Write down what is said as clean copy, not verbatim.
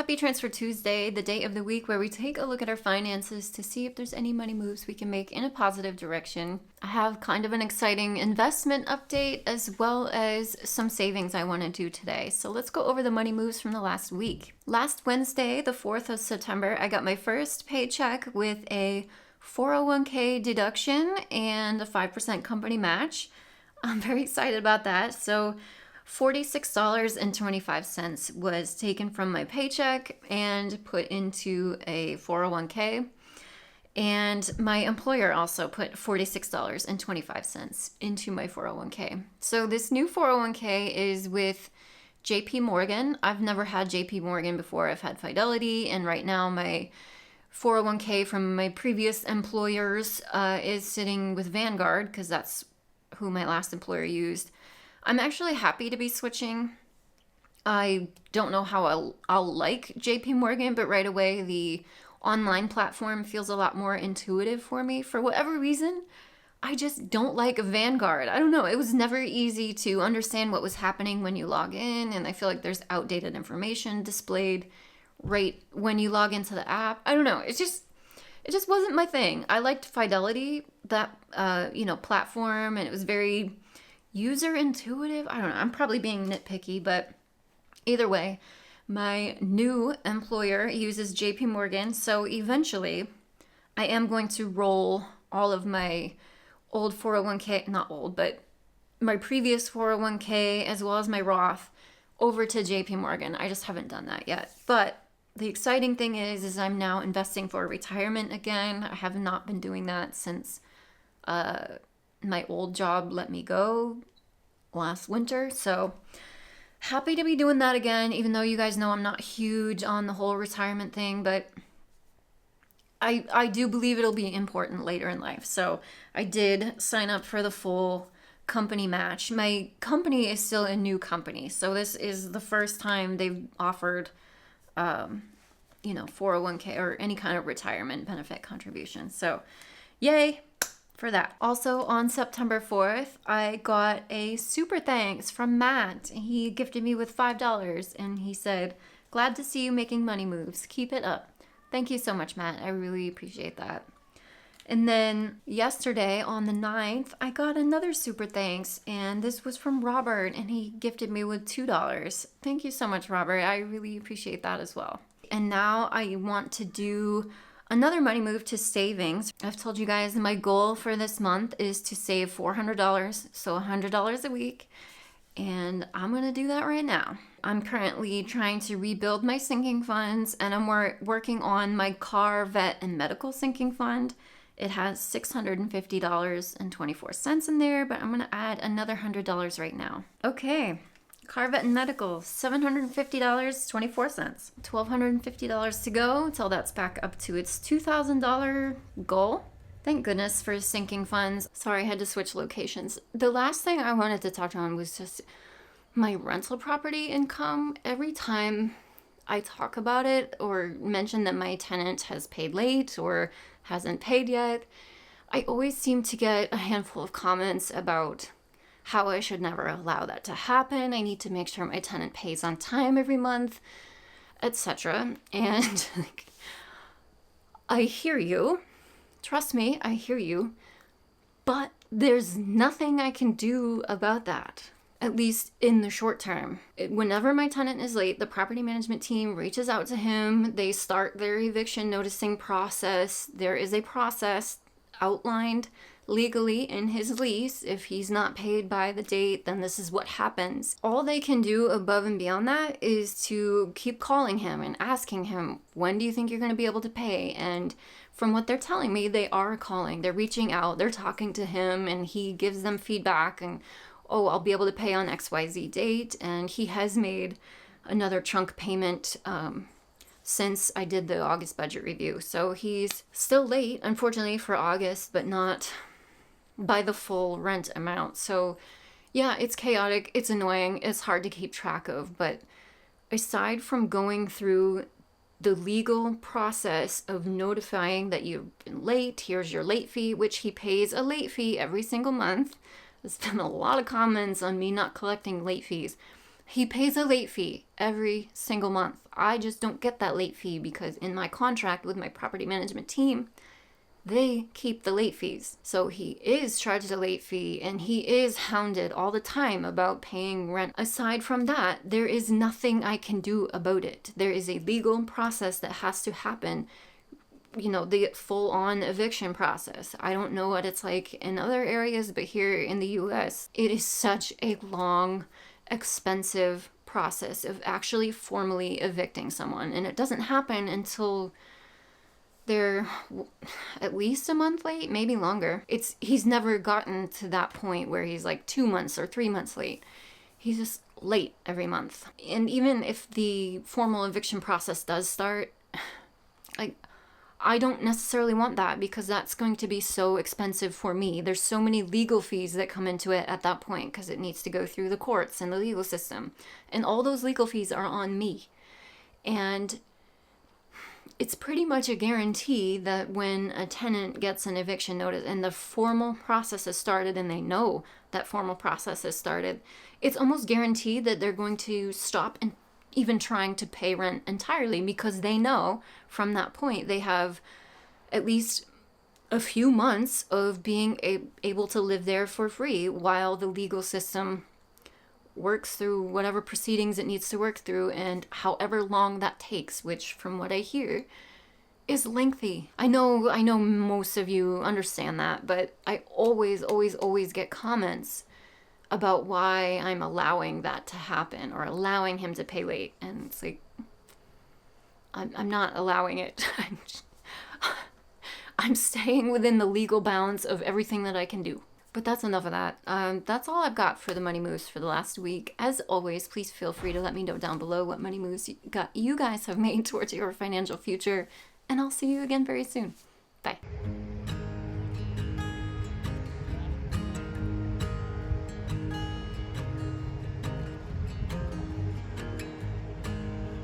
Happy Transfer Tuesday, the day of the week where we take a look at our finances to see if there's any money moves we can make in a positive direction. I have kind of an exciting investment update as well as some savings I want to do today. So let's go over the money moves from the last week. Last Wednesday, the 4th of September, I got my first paycheck with a 401k deduction and a 5% company match. I'm very excited about that. So $46.25 was taken from my paycheck and put into a 401k. And my employer also put $46.25 into my 401k. So this new 401k is with JP Morgan. I've never had JP Morgan before. I've had Fidelity, and right now my 401k from my previous employers is sitting with Vanguard because that's who my last employer used. I'm actually happy to be switching. I don't know how I'll like JP Morgan, but right away the online platform feels a lot more intuitive for me. For whatever reason, I just don't like Vanguard. I don't know. It was never easy to understand what was happening when you log in, and I feel like there's outdated information displayed right when you log into the app. I don't know. It just wasn't my thing. I liked Fidelity, that platform, and it was very user intuitive. I don't know. I'm probably being nitpicky, but either way, my new employer uses JP Morgan. So eventually I am going to roll all of my old 401k, not old, but my previous 401k as well as my Roth over to JP Morgan. I just haven't done that yet. But the exciting thing is I'm now investing for retirement again. I have not been doing that since my old job let me go last winter. So happy to be doing that again, even though you guys know I'm not huge on the whole retirement thing, but I do believe it'll be important later in life. So I did sign up for the full company match. My company is still a new company, so this is the first time they've offered 401k or any kind of retirement benefit contribution. So yay for that. Also on September 4th, I got a super thanks from Matt. He gifted me with $5 and he said, "Glad to see you making money moves. Keep it up." Thank you so much, Matt. I really appreciate that. And then yesterday on the 9th, I got another super thanks, and this was from Robert, and he gifted me with $2. Thank you so much, Robert. I really appreciate that as well. And now I want to do another money move to savings. I've told you guys my goal for this month is to save $400, so $100 a week. And I'm going to do that right now. I'm currently trying to rebuild my sinking funds, and I'm working on my car, vet, and medical sinking fund. It has $650.24 in there, but I'm going to add another $100 right now. Okay. Car, vet, and medical, $750.24. $1,250 to go until that's back up to its $2,000 goal. Thank goodness for sinking funds. Sorry, I had to switch locations. The last thing I wanted to touch on was just my rental property income. Every time I talk about it or mention that my tenant has paid late or hasn't paid yet, I always seem to get a handful of comments about how I should never allow that to happen. I need to make sure my tenant pays on time every month, etc. And I hear you. Trust me, I hear you. But there's nothing I can do about that, at least in the short term. Whenever my tenant is late, the property management team reaches out to him. They start their eviction noticing process. There is a process outlined legally in his lease. If he's not paid by the date, then this is what happens. All they can do above and beyond that is to keep calling him and asking him, when do you think you're going to be able to pay? And from what they're telling me, they are calling, they're reaching out, they're talking to him, and he gives them feedback and, oh, I'll be able to pay on XYZ date. And he has made another chunk payment since I did the August budget review. So he's still late, unfortunately, for August, but not by the full rent amount. So yeah, it's chaotic, it's annoying, it's hard to keep track of. But aside from going through the legal process of notifying that you've been late, here's your late fee, which he pays a late fee every single month. There's been a lot of comments on me not collecting late fees. He pays a late fee every single month. I just don't get that late fee because in my contract with my property management team, they keep the late fees. So he is charged a late fee and he is hounded all the time about paying rent. Aside from that, there is nothing I can do about it. There is a legal process that has to happen, you know, the full-on eviction process. I don't know what it's like in other areas, but here in the US, it is such a long, expensive process of actually formally evicting someone. And it doesn't happen until they're at least a month late, maybe longer. He's never gotten to that point where he's like 2 months or 3 months late. He's just late every month. And even if the formal eviction process does start, like, I don't necessarily want that because that's going to be so expensive for me. There's so many legal fees that come into it at that point because it needs to go through the courts and the legal system. And all those legal fees are on me. And it's pretty much a guarantee that when a tenant gets an eviction notice and the formal process has started and they know that formal process has started, it's almost guaranteed that they're going to stop and even trying to pay rent entirely because they know from that point they have at least a few months of being able to live there for free while the legal system works through whatever proceedings it needs to work through, and however long that takes, which from what I hear is lengthy. I know most of you understand that, but I always get comments about why I'm allowing that to happen or allowing him to pay late, and it's like, I'm not allowing it. I'm staying within the legal bounds of everything that I can do. But that's enough of that. That's all I've got for the money moves for the last week. As always, please feel free to let me know down below what money moves you guys have made towards your financial future. And I'll see you again very soon. Bye.